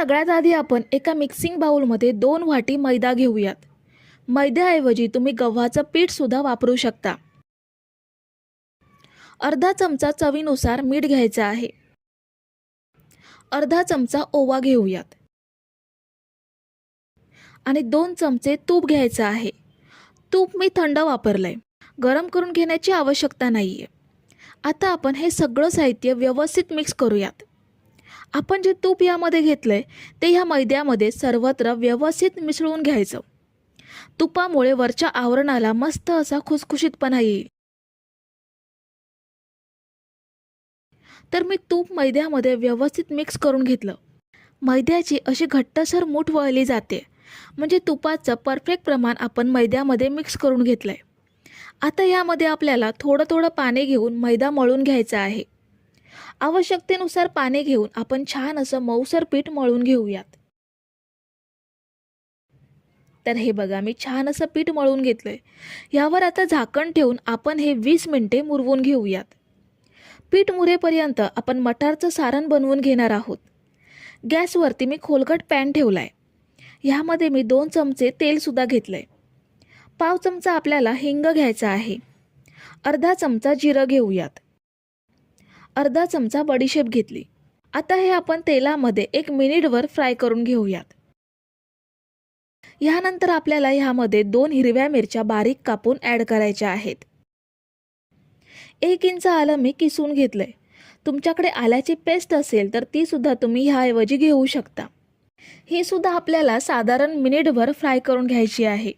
सगळ्यात आधी आपण एका मिक्सिंग बाउलमध्ये 2 वाटी मैदा घेऊयात. मैद्याऐवजी तुम्ही गव्हाचं पीठ सुद्धा वापरू शकता. अर्धा चमचा चवीनुसार मीठ घ्यायचं आहे. अर्धा चमचा ओवा घेऊयात आणि 2 चमचे तूप घ्यायचं आहे. तूप मी थंड वापरलंय, गरम करून घेण्याची आवश्यकता नाहीये. आता आपण हे सगळं साहित्य व्यवस्थित मिक्स करूयात. आपण जे तूप यामध्ये घेतलंय ते ह्या मैद्यामध्ये सर्वत्र व्यवस्थित मिसळून घ्यायचं. तुपामुळे वरच्या आवरणाला मस्त असा खुसखुशीतपणा येईल. तर मी तूप मैद्यामध्ये व्यवस्थित मिक्स करून घेतलं. मैद्याची अशी घट्टसर मूठ वळली जाते, म्हणजे तुपाचं परफेक्ट प्रमाण आपण मैद्यामध्ये मिक्स करून घेतलंय. आता यामध्ये आपल्याला थोडं थोडं पाणी घेऊन मैदा मळून घ्यायचा आहे. आवश्यकतेनुसार पाणी घेऊन आपण छान असं मऊसर पीठ मळून घेऊयात. तर हे बघा, मी छान असं पीठ मळून घेतलंय. यावर आता झाकण ठेवून आपण हे 20 मिनिटे मुरवून घेऊयात. पीठ मुरेपर्यंत आपण मटारचं सारण बनवून घेणार आहोत. गॅसवरती मी खोलगट पॅन ठेवलाय. ह्यामध्ये मी 2 चमचे तेल सुद्धा घेतलंय. पाव चमचा आपल्याला हिंग घ्यायचा आहे. अर्धा चमचा जिरं घेऊयात. अर्धा चमचा बडीशेप घेतली. आता हे आपण तेलामध्ये 1 मिनिटभर फ्राय करून घेऊयात. यानंतर आपल्याला ह्यामध्ये 2 हिरव्या मिरच्या बारीक कापून ॲड करायच्या आहेत. 1 इंच आलं मी किसून घेतलंय. तुमच्याकडे आल्याची पेस्ट असेल तर ती सुद्धा तुम्ही ह्याऐवजी घेऊ शकता. ही सुद्धा आपल्याला साधारण मिनिटभर फ्राय करून घ्यायची आहे.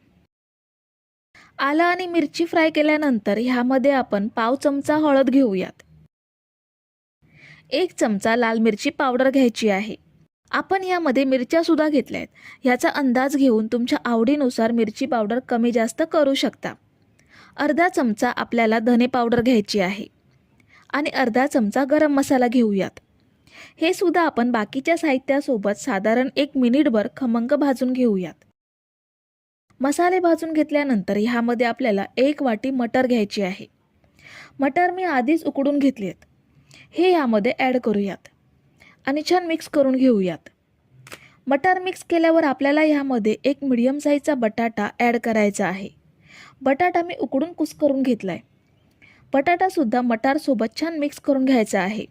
आलं आणि मिरची फ्राय केल्यानंतर ह्यामध्ये आपण पाव चमचा हळद घेऊयात. 1 चमचा लाल मिरची पावडर घ्यायची आहे. आपण यामध्ये मिरच्या सुद्धा घेतल्यात. ह्याचा अंदाज घेऊन तुमच्या आवडीनुसार मिरची पावडर कमी जास्त करू शकता. अर्धा चमचा आपल्याला धने पावडर घ्यायची आहे आणि अर्धा चमचा गरम मसाला घेऊयात. हे सुद्धा आपण बाकीच्या साहित्यासोबत साधारण 1 मिनिटभर खमंग भाजून घेऊयात. मसाले भाजून घेतल्यानंतर ह्यामध्ये आपल्याला 1 वाटी मटर घ्यायची आहे. मटर मी आधीच उकडून घेतलेत. हे यामध्ये ॲड करूयात आणि छान मिक्स करून घेऊयात. मटर मिक्स केल्यावर आपल्याला ह्यामध्ये 1 मीडियम साईजचा बटाटा ॲड करायचा आहे. बटाटा मी उकडून कुस्करून घेतलाय. बटाटासुद्धा मटारसोबत छान मिक्स करून घ्यायचा आहे.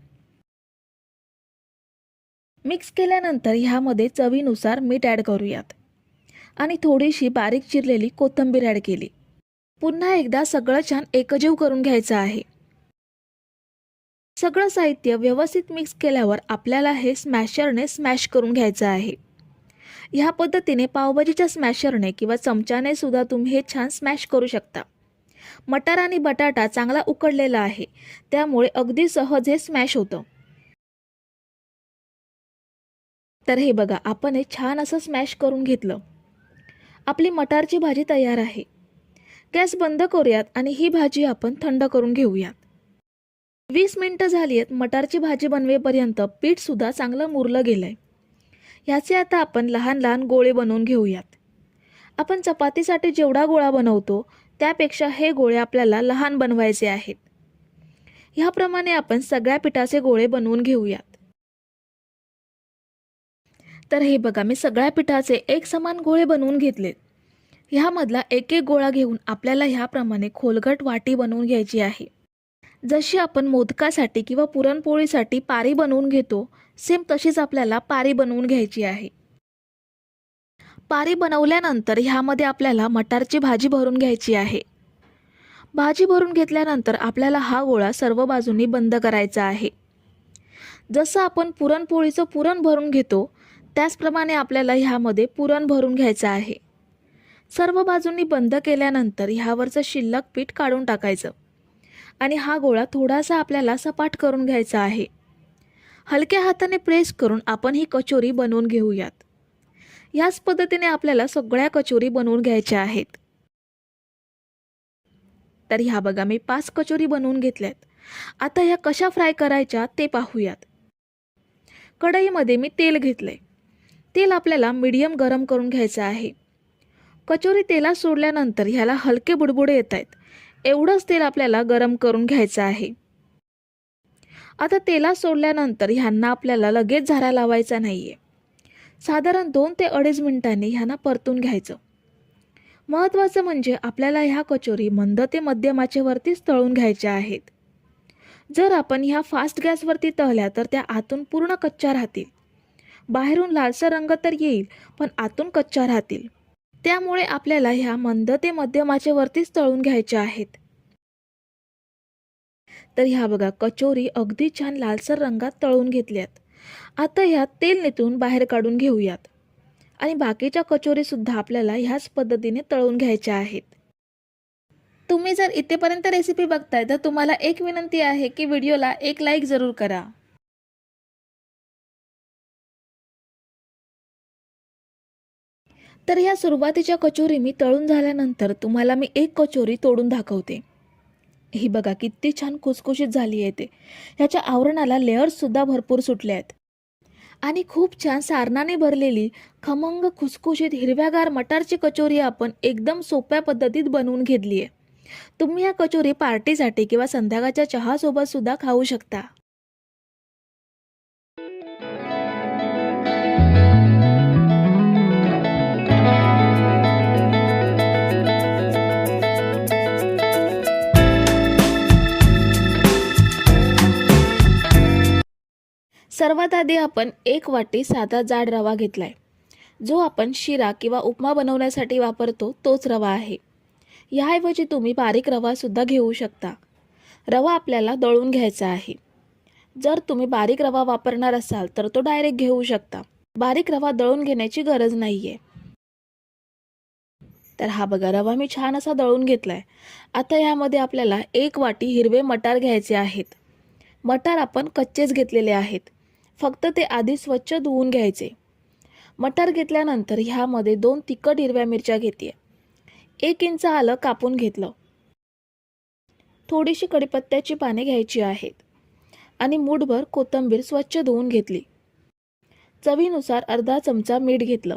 मिक्स केल्यानंतर ह्यामध्ये चवीनुसार मीठ ॲड करूयात आणि थोडीशी बारीक चिरलेली कोथिंबीर ॲड केली. पुन्हा एकदा सगळं छान एकजीव करून घ्यायचं आहे. सगळं साहित्य व्यवस्थित मिक्स केल्यावर आपल्याला हे स्मॅशरने स्मॅश करून घ्यायचं आहे. ह्या पद्धतीने पावभाजीच्या स्मॅशरने किंवा चमच्याने सुद्धा तुम्ही हे छान स्मॅश करू शकता. मटार आणि बटाटा चांगला उकडलेला आहे, त्यामुळे अगदी सहज हे स्मॅश होतं. तर हे बघा, आपण हे छान असं स्मॅश करून घेतलं. आपली मटारची भाजी तयार आहे. गॅस बंद करूयात आणि ही भाजी आपण थंड करून घेऊयात. 20 मिनिटं झाली आहेत मटारची भाजी बनवेपर्यंत. पीठ सुद्धा चांगलं मुरलं गेलंय. ह्याचे आता आपण लहान लहान गोळे बनवून घेऊयात. आपण चपातीसाठी जेवढा गोळा बनवतो त्यापेक्षा हे गोळे आपल्याला लहान बनवायचे आहेत. ह्याप्रमाणे आपण सगळ्या पिठाचे गोळे बनवून घेऊयात. तर हे बघा, मी सगळ्या पिठाचे एक समान गोळे बनवून घेतलेत. ह्यामधला एक एक गोळा घेऊन आपल्याला ह्याप्रमाणे खोलगट वाटी बनवून घ्यायची आहे. जशी आपण मोदकासाठी किंवा पुरणपोळीसाठी पारी बनवून घेतो, सेम तशीच आपल्याला पारी बनवून घ्यायची आहे. पारी बनवल्यानंतर ह्यामध्ये आपल्याला मटारची भाजी भरून घ्यायची आहे. भाजी भरून घेतल्यानंतर आपल्याला हा गोळा सर्व बाजूंनी बंद करायचा आहे. जसं आपण पुरणपोळीचं पुरण भरून घेतो त्याचप्रमाणे आपल्याला ह्यामध्ये पुरण भरून घ्यायचं आहे. सर्व बाजूंनी बंद केल्यानंतर ह्यावरचं शिल्लक पीठ काढून टाकायचं आणि हा गोळा थोडासा आपल्याला सपाट करून घ्यायचा आहे. हलक्या हाताने प्रेस करून आपण ही कचोरी बनवून घेऊयात. याच पद्धतीने आपल्याला सगळ्या कचोरी बनवून घ्यायच्या आहेत. तर ह्या बघा, मी 5 कचोरी बनवून घेतल्यात. आता ह्या कशा फ्राय करायच्या ते पाहूयात. कढईमध्ये मी तेल घेतलंय. तेल आपल्याला मीडियम गरम करून घ्यायचं आहे. कचोरी तेलात सोडल्यानंतर ह्याला हलके बुडबुडे येत आहेत. एवढंच तेल आपल्याला गरम करून घ्यायचं आहे. आता तेलात सोडल्यानंतर ह्यांना आपल्याला लगेच झारा लावायचा नाहीये. साधारण 2 ते 2.5 मिनिटांनी ह्यांना परतून घ्यायचं. महत्त्वाचं म्हणजे आपल्याला ह्या कचोरी मंद ते मध्यम आचेवरतीच तळून घ्यायच्या आहेत. जर आपण ह्या फास्ट गॅसवरती तळल्या तर त्या आतून पूर्ण कच्च्या राहतील. बाहेरून लालसर रंग तर येईल पण आतून कच्च्या राहतील. त्यामुळे आपल्याला ह्या मंद ते मध्यम आचेवरतीच तळून घ्यायच्या आहेत. तर ह्या बघा कचोरी अगदी छान लालसर रंगात तळून घेतल्यात. आता ह्यात तेल नितळून बाहेर काढून घेऊयात आणि बाकीच्या कचोरी सुद्धा आपल्याला ह्याच पद्धतीने तळून घ्यायच्या आहेत. तुम्ही जर इथेपर्यंत रेसिपी बघताय तर तुम्हाला एक विनंती आहे की व्हिडिओला एक लाईक जरूर करा. तर ह्या सुरुवातीच्या कचोरी मी तळून झाल्यानंतर तुम्हाला मी एक कचोरी तोडून दाखवते. ही बघा किती छान खुसखुशीत झाली आहे ते. ह्याच्या आवरणाला लेयर्स सुद्धा भरपूर सुटले आहेत आणि खूप छान सारणाने भरलेली खमंग खुसखुशीत हिरव्यागार मटारची कचोरी आपण एकदम सोप्या पद्धतीत बनवून घेतली आहे. तुम्ही या कचोरी पार्टीसाठी किंवा संध्याकाळच्या चहासोबत सुद्धा खाऊ शकता. सर्वात आधी आपण 1 वाटी साधा जाड रवा घेतलाय. जो आपण शिरा किंवा उपमा बनवण्यासाठी वापरतो तोच रवा आहे. याऐवजी तुम्ही बारीक रवा सुद्धा घेऊ शकता. रवा आपल्याला दळून घ्यायचा आहे. जर तुम्ही बारीक रवा वापरणार असाल तर तो डायरेक्ट घेऊ शकता. बारीक रवा दळून घेण्याची गरज नाहीये. तर हा बघा रवा मी छान असा दळून घेतलाय. आता यामध्ये आपल्याला 1 वाटी हिरवे मटार घ्यायचे आहेत. मटार आपण कच्चेच घेतलेले आहेत. फक्त ते आधी स्वच्छ धुवून घ्यायचे. मटार घेतल्यानंतर ह्यामध्ये 2 तिखट हिरव्या मिरच्या घेते. 1 इंच आलं कापून घेतलं. थोडीशी कढीपत्त्याची पाने घ्यायची आहेत आणि मूठभर कोथिंबीर स्वच्छ धुवून घेतली. चवीनुसार अर्धा चमचा मीठ घेतलं.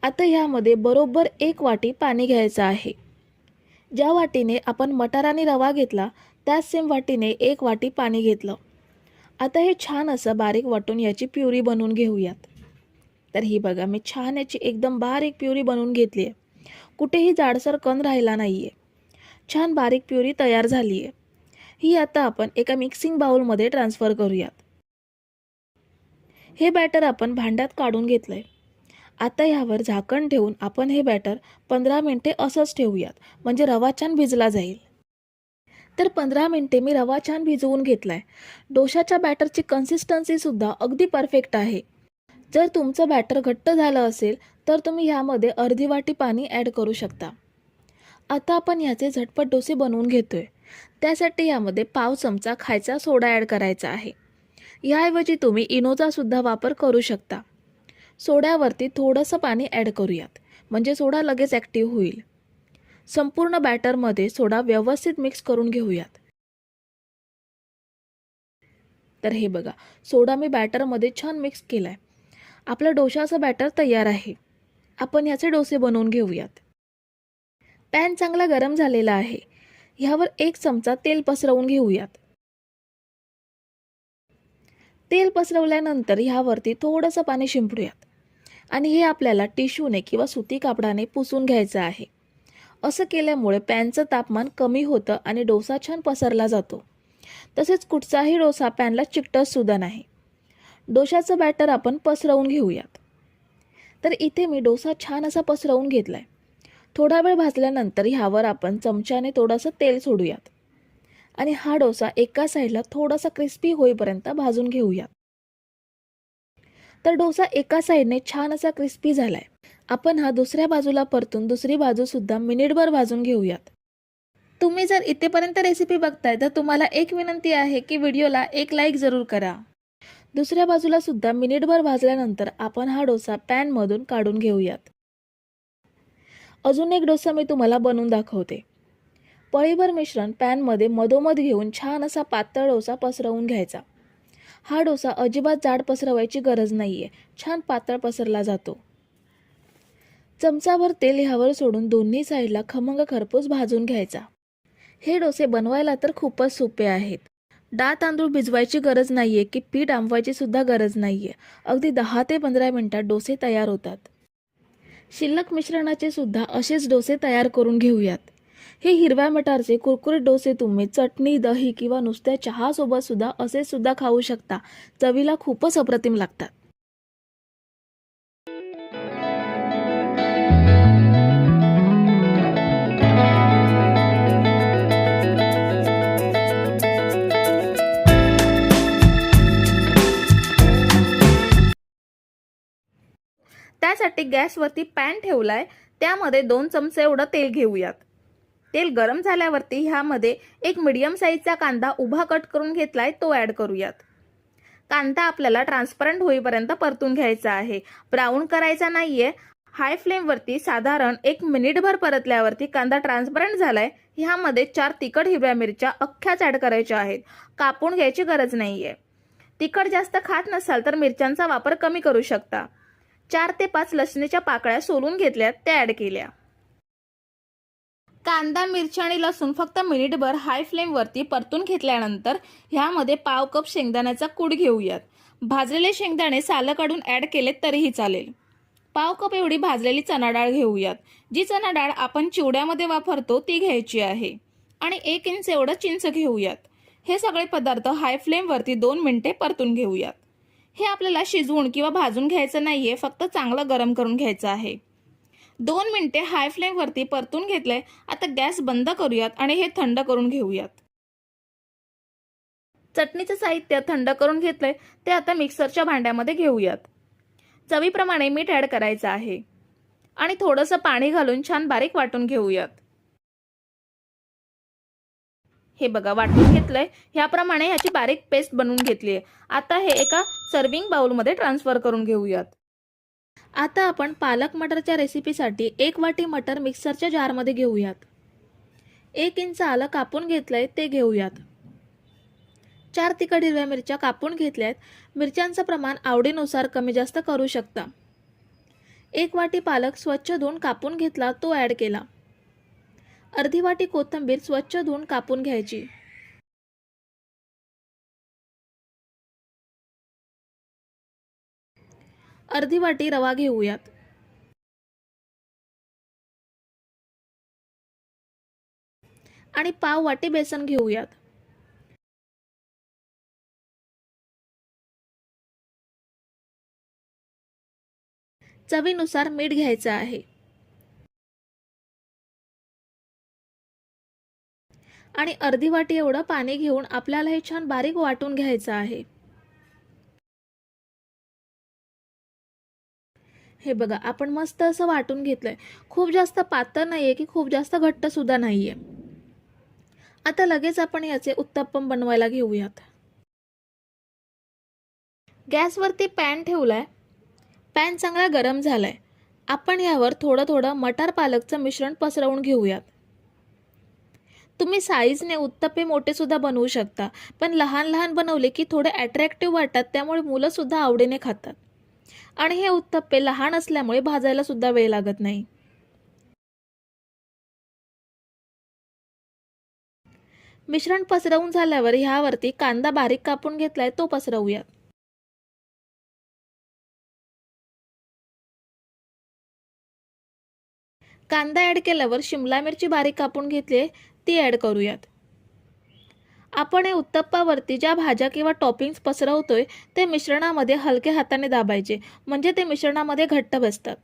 आता ह्यामध्ये बरोबर 1 वाटी पाणी घ्यायचं आहे. ज्या वाटीने आपण मटार आणि रवा घेतला त्याच सेम वाटीने 1 वाटी पाणी घेतलं. आता हे छान असं बारीक वाटून याची प्युरी बनवून घेऊयात. तर ही बघा मी छान याची एकदम बारीक प्युरी बनवून घेतली आहे. कुठेही जाडसर कण राहिला नाहीये. छान बारीक प्युरी तयार झाली आहे. ही आता आपण एका मिक्सिंग बाउलमध्ये ट्रान्सफर करूयात. हे बॅटर आपण भांड्यात काढून घेतलंय. आता ह्यावर झाकण ठेवून आपण हे बॅटर 15 मिनिटे असंच ठेवूयात म्हणजे रवा छान भिजला जाईल. तर 15 मिनिटे मी रवा छान भिजवून घेतलाय. डोशाच्या बॅटरची कन्सिस्टन्सी सुद्धा अगदी परफेक्ट आहे. जर तुमचं बॅटर घट्ट झालं असेल तर तुम्ही ह्यामध्ये अर्धी वाटी पाणी ॲड करू शकता. आता आपण ह्याचे झटपट डोसे बनवून घेतोय. त्यासाठी यामध्ये पाव चमचा खायचा सोडा ॲड करायचा आहे. याऐवजी तुम्ही इनोचा सुद्धा वापर करू शकता. सोड्यावरती थोडंसं पाणी ॲड करूयात म्हणजे सोडा लगेच ॲक्टिव्ह होईल. संपूर्ण बॅटरमध्ये सोडा व्यवस्थित मिक्स करून घेऊयात. तर हे बघा सोडा मी बॅटरमध्ये छान मिक्स केलाय. आपलं डोशाचं बॅटर तयार आहे. आपण याचे डोसे बनवून घेऊयात. पॅन चांगला गरम झालेला आहे. ह्यावर 1 चमचा तेल पसरवून घेऊयात. तेल पसरवल्यानंतर ह्यावरती थोडंसं पाणी शिंपडूयात आणि हे आपल्याला टिश्यूने किंवा सुती कापडाने पुसून घ्यायचं आहे. असं केल्यामुळे पॅनचं तापमान कमी होतं आणि डोसा छान पसरला जातो. तसेच कुठचाही डोसा पॅनला चिकटत सुद्धा नाही. डोशाचं बॅटर आपण पसरवून घेऊयात. तर इथे मी डोसा छान असा पसरवून घेतलाय. थोडा वेळ भाजल्यानंतर ह्यावर आपण चमच्याने थोडंसं तेल सोडूयात आणि हा डोसा एका साईडला थोडासा क्रिस्पी होईपर्यंत भाजून घेऊयात. तर डोसा एका साईडने छान असा क्रिस्पी झालाय. आपण हा दुसऱ्या बाजूला परतून दुसरी बाजू सुद्धा मिनिटभर भाजून घेऊयात. तुम्ही जर इथेपर्यंत रेसिपी बघताय तर तुम्हाला एक विनंती आहे की व्हिडिओला एक लाईक जरूर करा. दुसऱ्या बाजूला सुद्धा मिनिटभर भाजल्यानंतर आपण हा डोसा पॅनमधून काढून घेऊयात. अजून एक डोसा मी तुम्हाला बनवून दाखवते. पळीभर मिश्रण पॅनमध्ये मधोमध घेऊन छान असा पातळ डोसा पसरवून घ्यायचा. हा डोसा अजिबात जाड पसरवायची गरज नाहीये. छान पातळ पसरला जातो. चमचाभर तेल ह्यावर सोडून दोन्ही साईडला खमंग खरपूस भाजून घ्यायचा. हे डोसे बनवायला तर खूपच सोपे आहेत. डाळ तांदूळ भिजवायची गरज नाहीये की पीठ आंबवायची सुद्धा गरज नाहीये. अगदी 10 ते 15 मिनिटात डोसे तयार होतात. शिल्लक मिश्रणाचे सुद्धा असेच डोसे तयार करून घेऊयात. हे हिरव्या मटारचे कुरकुरीत डोसे तुम्ही चटणी, दही किंवा नुसत्या चहासोबत सुद्धा असे सुद्धा खाऊ शकता. चवीला खूपच अप्रतिम लागतात. त्यासाठी गॅसवरती पॅन ठेवलाय. त्यामध्ये 2 चमचे एवढं तेल घेऊयात. तेल गरम झाल्यावरती ह्यामध्ये एक मीडियम साईजचा कांदा उभा कट करून घेतलाय तो ॲड करूयात. कांदा आपल्याला ट्रान्सपरंट होईपर्यंत परतून घ्यायचा आहे. ब्राऊन करायचा नाहीये. हाय फ्लेमवरती साधारण 1 मिनिटभर परतल्यावरती कांदा ट्रान्सपरंट झालाय. ह्यामध्ये 4 तिखट हिरव्या मिरच्या अख्ख्याच ॲड करायच्या आहेत. कापून घ्यायची गरज नाहीये. तिखट जास्त खात नसाल तर मिरच्यांचा वापर कमी करू शकता. 4 ते 5 लसणीच्या पाकळ्या सोलून घेतल्यात त्या ॲड केल्या. कांदा, मिरची आणि लसूण फक्त मिनिटभर हाय फ्लेमवरती परतून घेतल्यानंतर ह्यामध्ये पाव कप शेंगदाण्याचा कूट घेऊयात. भाजलेले शेंगदाणे सालं काढून ॲड केले तरीही चालेल. पाव कप एवढी भाजलेली चणा डाळ घेऊयात. जी चणा डाळ आपण चिवड्यामध्ये वापरतो ती घ्यायची आहे. आणि 1 इंच एवढं चिंच घेऊयात. हे सगळे पदार्थ हाय फ्लेमवरती 2 मिनिटे परतून घेऊयात. हे आपल्याला शिजवून किंवा भाजून घ्यायचं नाहीये, फक्त चांगलं गरम करून घ्यायचं आहे. 2 मिनिटे हाय फ्लेमवरती परतून घेतले. आता गॅस बंद करूयात आणि हे थंड करून घेऊयात. चटणीचं साहित्य थंड करून घेतले ते आता मिक्सरच्या भांड्यामध्ये घेऊयात. चवीप्रमाणे मीठ ॲड करायचं आहे आणि थोडंसं पाणी घालून छान बारीक वाटून घेऊयात. हे बघा वाटून घेतलंय. ह्याप्रमाणे ह्याची बारीक पेस्ट बनवून घेतली आहे. आता हे एका सर्विंग बाउलमध्ये ट्रान्सफर करून घेऊयात. आता आपण पालक मटरच्या रेसिपीसाठी 1 वाटी मटर मिक्सरच्या जारमध्ये घेऊयात. 1 इंच आलं कापून घेतलंय ते घेऊयात. 4 तिखट हिरव्या मिरच्या कापून घेतल्यात. मिरच्यांचं प्रमाण आवडीनुसार कमी जास्त करू शकता. 1 वाटी पालक स्वच्छ धुवून कापून घेतला तो ॲड केला. अर्धी वाटी कोथिंबीर स्वच्छ धुवून कापून घ्यायची. अर्धी वाटी रवा घेऊयात. आणि पाव वाटी बेसन घेऊयात. चवीनुसार मीठ घ्यायचं आहे. आणि अर्धी वाटी एवढं पाणी घेऊन आपल्याला हे छान बारीक वाटून घ्यायचं आहे. हे बघा आपण मस्त असं वाटून घेतलंय. खूप जास्त पातळ नाहीये की खूप जास्त घट्ट सुद्धा नाहीये. आता लगेच आपण याचे उत्तप्पम बनवायला घेऊयात. गॅसवरती पॅन ठेवलाय. पॅन चांगला गरम झालाय. आपण यावर थोडं थोडं मटार पालकचं मिश्रण पसरवून घेऊयात. तुम्ही साईजने उत्तप्पे मोठे सुद्धा बनवू शकता, पण लहान लहान बनवले की थोडे अट्रॅक्टिव्ह वाटतात, त्यामुळे मुलं सुद्धा आवडीने खातात. आणि हे उत्तप्पे लहान असल्यामुळे भाजायला सुद्धा वेळ लागत नाही. मिश्रण पसरवून झाल्यावर ह्यावरती कांदा बारीक कापून घेतलाय तो पसरवूयात. कांदा ॲड केल्यावर शिमला मिरची बारीक कापून घेतली ती ॲड करूयात. आपण हे उत्तप्पावरती ज्या भाज्या किंवा टॉपिंग्स पसरवतोय ते मिश्रणामध्ये हलक्या हाताने दाबायचे, म्हणजे ते मिश्रणामध्ये घट्ट बसतात.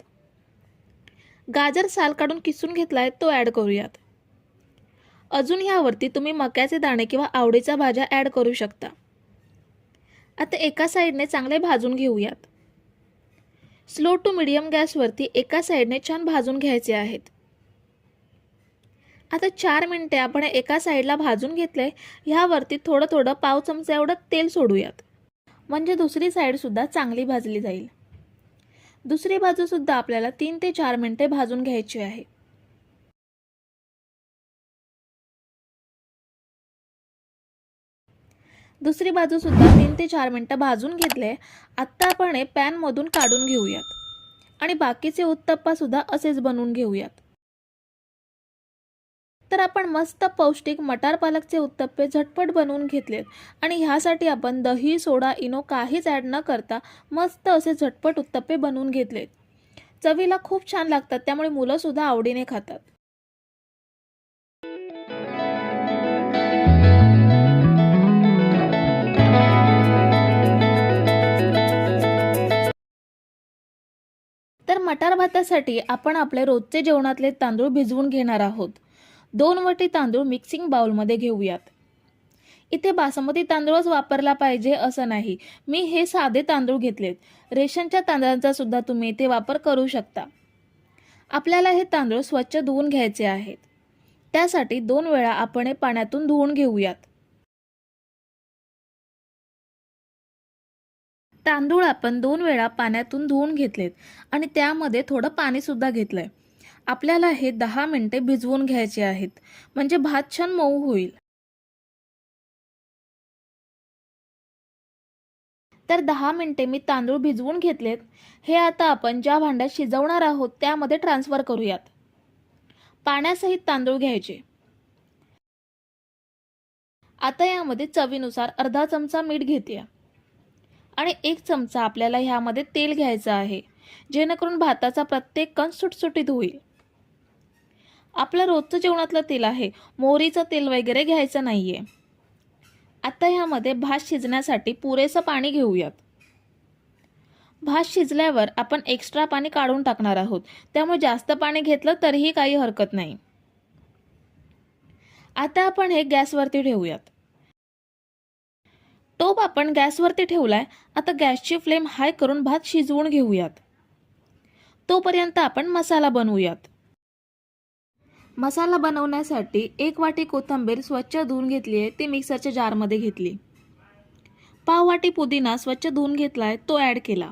गाजर साल काढून किसून घेतलाय तो ॲड करूयात. अजून ह्यावरती तुम्ही मक्याचे दाणे किंवा आवडीच्या भाज्या ॲड करू शकता. आता एका साईडने चांगले भाजून घेऊयात. स्लो टू मीडियम गॅसवरती एका साईडने छान भाजून घ्यायचे आहेत. आता 4 मिनिटे आपण एका साईडला भाजून घेतले. ह्यावरती थोडं थोडं पाव चमचा एवढं तेल सोडूयात, म्हणजे दुसरी साईड सुद्धा चांगली भाजली जाईल. दुसरी बाजू सुद्धा आपल्याला 3 ते 4 मिनिटे भाजून घ्यायची आहे. दुसरी बाजू सुद्धा 3 ते 4 मिनिटं भाजून घेतले. आता आपण हे पॅन मधून काढून घेऊयात आणि बाकीचे उत्तप्पा सुद्धा असेच बनवून घेऊयात. तर आपण मस्त पौष्टिक मटार पालकचे उत्तप्पे झटपट बनवून घेतलेत आणि ह्यासाठी आपण दही, सोडा, इनो काहीच ॲड न करता मस्त असे झटपट उत्तप्पे बनवून घेतलेत. चवीला खूप छान लागतात, त्यामुळे मुलंसुद्धा आवडीने खातात. तर मटार भातासाठी आपण आपले रोजचे जेवणातले तांदूळ भिजवून घेणार आहोत. 2 वाटी तांदूळ मिक्सिंग बाउलमध्ये घेऊयात. इथे बासमती तांदूळच वापरला पाहिजे असं नाही. मी हे साधे तांदूळ घेतलेत. रेशनच्या तांदळांचा सुद्धा तुम्ही इथे वापर करू शकता. आपल्याला हे तांदूळ स्वच्छ धुवून घ्यायचे आहेत. त्यासाठी 2 वेळा आपण हे पाण्यातून धुवून घेऊयात. तांदूळ आपण 2 वेळा पाण्यातून धुवून घेतलेत आणि त्यामध्ये थोडं पाणी सुद्धा घेतलंय. आपल्याला हे 10 मिनिटे भिजवून घ्यायचे आहेत, म्हणजे भात छान मऊ होईल. तर 10 मिनिटे मी तांदूळ भिजवून घेतलेत. हे आता आपण ज्या भांड्यात शिजवणार आहोत त्यामध्ये ट्रान्सफर करूयात. पाण्यासहित तांदूळ घ्यायचे. आता यामध्ये चवीनुसार अर्धा चमचा मीठ घेते आणि 1 चमचा आपल्याला ह्यामध्ये तेल घ्यायचं आहे, जेणेकरून भाताचा प्रत्येक कण सुटसुटीत होईल. आपलं रोजचं जेवणातलं तेल आहे, मोहरीचं तेल वगैरे घ्यायचं नाहीये. आता ह्यामध्ये भात शिजण्यासाठी पुरेसं पाणी घेऊयात. भात शिजल्यावर आपण एक्स्ट्रा पाणी काढून टाकणार आहोत, त्यामुळे जास्त पाणी घेतलं तरीही काही हरकत नाही. आता आपण हे गॅसवरती ठेवूयात. टोप आपण गॅसवरती ठेवलाय. आता गॅसची फ्लेम हाय करून भात शिजवून घेऊयात. तोपर्यंत आपण मसाला बनवूयात. मसाला बनवण्यासाठी 1 वाटी कोथिंबीर स्वच्छ धुवून घेतली आहे, ती मिक्सरच्या जारमध्ये घेतली. पाव वाटी पुदिना स्वच्छ धुवून घेतलाय, तो ॲड केला.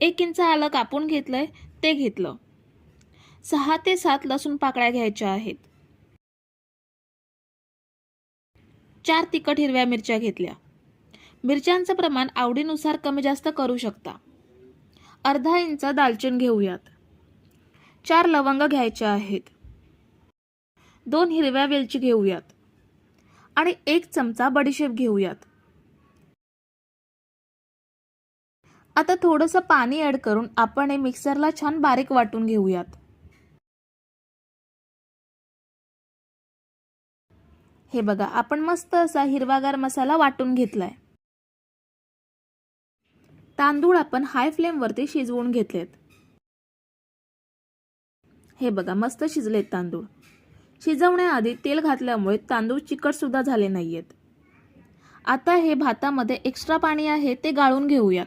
1 इंच आलं कापून घेतलंय, ते घेतलं. 6 ते 7 लसूण पाकळ्या घ्यायच्या आहेत. 4 तिखट हिरव्या मिरच्या घेतल्या. मिरच्यांचं प्रमाण आवडीनुसार कमी जास्त करू शकता. अर्धा इंच दालचिनी घेऊयात. 4 लवंग घ्यायच्या आहेत. 2 हिरव्या वेलची घेऊयात आणि 1 चमचा बडीशेप घेऊयात. आता थोडंसं पाणी ॲड करून आपण हे मिक्सरला छान बारीक वाटून घेऊयात. हे बघा, आपण मस्त असा हिरवागार मसाला वाटून घेतलाय. तांदूळ आपण हाय फ्लेमवरती शिजवून घेतलेत. हे बघा, मस्त शिजलेत तांदूळ. शिजवण्याआधी तेल घातल्यामुळे तांदूळ चिकट सुद्धा झाले नाहीयेत. आता हे भातामध्ये एक्स्ट्रा पाणी आहे ते गाळून घेऊयात.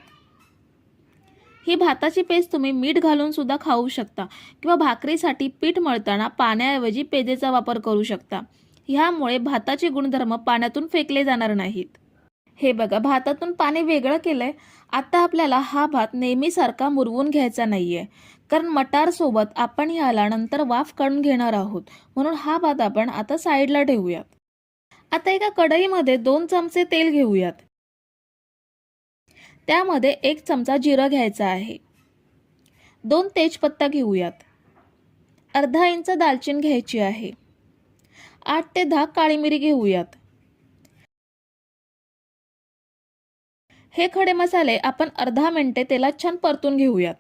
ही भाताची पेस्ट तुम्ही मीठ घालून सुद्धा खाऊ शकता किंवा भाकरीसाठी पीठ मळताना पाण्याऐवजी पेजेचा वापर करू शकता. ह्यामुळे भाताचे गुणधर्म पाण्यातून फेकले जाणार नाहीत. हे बघा, भातातून पाणी वेगळं केलंय. आता आपल्याला हा भात नेहमीसारखा मुरवून घ्यायचा नाहीये, कारण मटार सोबत आपण ह्याला नंतर वाफ काढून घेणार आहोत, म्हणून हा भात आपण आता साईडला ठेवूयात. आता एका कढईमध्ये 2 चमचे तेल घेऊयात. त्यामध्ये 1 चमचा जिरं घ्यायचा आहे. 2 तेजपत्ता घेऊयात. अर्धा इंच दालचिनी घ्यायची आहे. 8 ते 10 काळी मिरी घेऊयात. हे खडे मसाले आपण अर्धा मिनिटे तेलात छान परतून घेऊयात.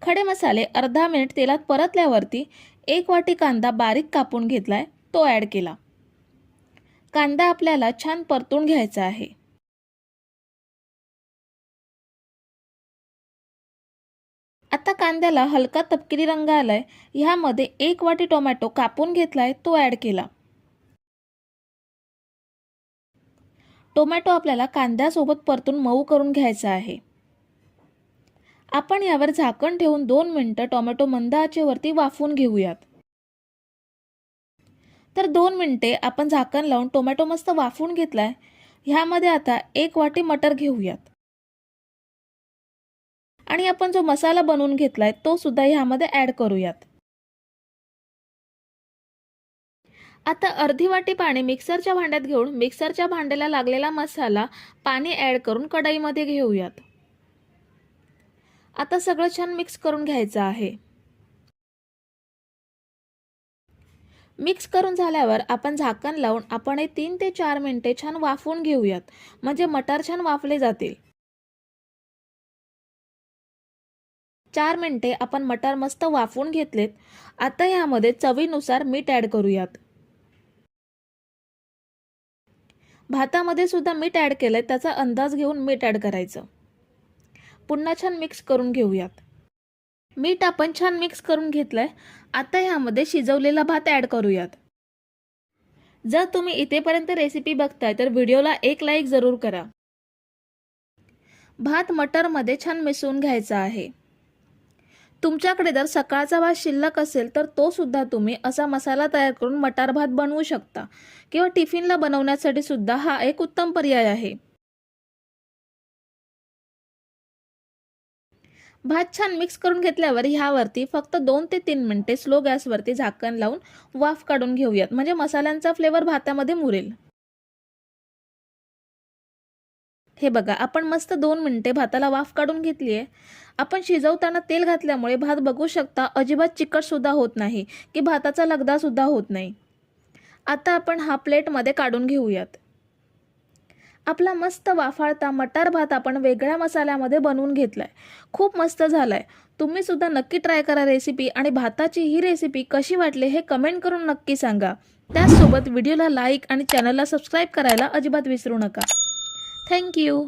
खडे मसाले अर्धा मिनिट तेलात परतल्यावरती 1 वाटी कांदा बारीक कापून घेतलाय, तो ॲड केला. कांदा आपल्याला छान परतून घ्यायचा आहे. आता कांद्याला हलका तपकिरी रंग आलाय. ह्यामध्ये 1 वाटी टोमॅटो कापून घेतलाय, तो ॲड केला. टोमॅटो आपल्याला कांद्यासोबत परतून मऊ करून घ्यायचा आहे. आपण यावर झाकण ठेवून 2 मिनिटं टोमॅटो मंद आचेवरती वाफवून घेऊयात. तर 2 मिनिटे आपण झाकण लावून टोमॅटो मस्त वाफवून घेतलाय. ह्यामध्ये आता 1 वाटी मटर घेऊयात आणि आपण जो मसाला बनवून घेतलाय तो सुद्धा ह्यामध्ये ॲड करूयात. आता अर्धी वाटी पाणी मिक्सरच्या भांड्यात घेऊन मिक्सरच्या भांड्याला लागलेला मसाला पाणी ॲड करून कढईमध्ये घेऊयात. आता सगळं छान मिक्स करून घ्यायचं आहे. मिक्स करून झाल्यावर आपण झाकण लावून आपण हे 3 ते 4 मिनिटे छान वाफवून घेऊयात, म्हणजे मटार छान वाफले जातील. 4 मिनिटे आपण मटार मस्त वाफवून घेतलेत. आता यामध्ये चवीनुसार मीठ ॲड करूयात. भातामध्ये सुद्धा मीठ ॲड केलंय, त्याचा अंदाज घेऊन मीठ ॲड करायचं. पुन्हा छान मिक्स करून घेऊयात. मीठ आपण छान मिक्स करून घेतलंय. आता यामध्ये शिजवलेला भात ॲड करूयात. जर तुम्ही इथेपर्यंत रेसिपी बघताय तर व्हिडिओला एक लाईक जरूर करा. भात मटरमध्ये छान मिसळून घ्यायचा आहे. तुमच्याकडे जर सकाळचा भात शिल्लक असेल तर तो सुद्धा तुम्ही असा मसाला तयार करून मटार भात बनवू शकता किंवा टिफिनला बनवण्यासाठी सुद्धा हा एक उत्तम पर्याय आहे. भात छान मिक्स करून घेतल्यावर ह्यावरती फक्त 2 ते 3 मिनिटे स्लो गॅसवरती झाकण लावून वाफ काढून घेऊयात, म्हणजे मसाल्यांचा फ्लेवर भातामध्ये मुरेल. हे बघा, आपण मस्त 2 मिनिटे भाताला वाफ काढून घेतली आहे. आपण शिजवताना तेल घातल्यामुळे भात बघू शकता अजिबात चिकट सुद्धा होत नाही की भाताचा लगदा सुद्धा होत नाही. आता आपण हा प्लेटमध्ये काढून घेऊयात. आपला मस्त वाफाळता मटार भात आपण वेगळ्या मसाल्यामध्ये बनवून घेतलाय. खूप मस्त झालाय. तुम्ही सुद्धा नक्की ट्राय करा रेसिपी आणि भाताची ही रेसिपी कशी वाटली हे कमेंट करून नक्की सांगा. त्याचसोबत व्हिडिओला लाईक आणि चॅनलला सबस्क्राईब करायला अजिबात विसरू नका. Thank you.